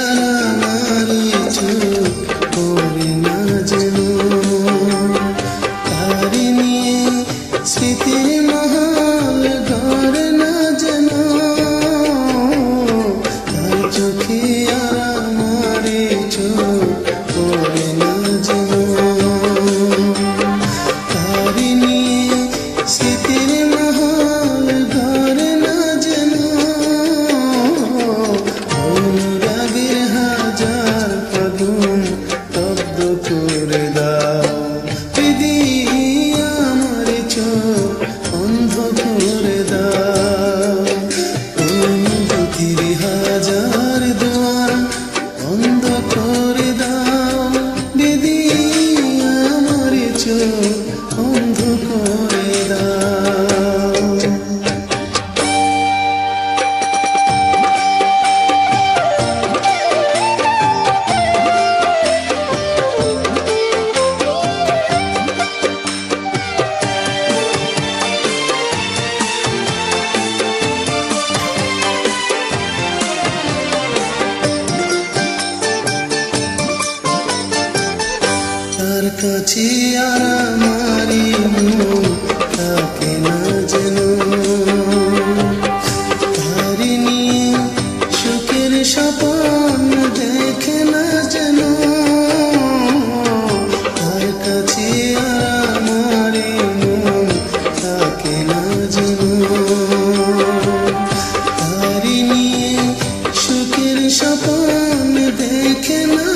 আর আমারই চোখ পড়ে না যেন তারি নিয়ে স্মৃতির মহল গড়ে না যেন তার চোখে আর আমারই চোখ পড়ে না যেন তারি নিয়ে স্মৃতির মহল গড়ে না যেন অনুরাগের হাজার ফাগুন তব্দ করে দাও দিদি আমার চোখ অন্ধ করে দাও অনুভূতির হাজার দুয়ার বন্ধ করে দাও দিদি আমার চোখ অন্ধ করে দাও। তার কাছে আর আমারই মন থাকে না যেন তারি নিয়ে সুখের স্বপ্ন দেখে না যেন তার কাছে আর আমারই মন থাকে না যেন তারি নিয়ে সুখের স্বপ্ন দেখে না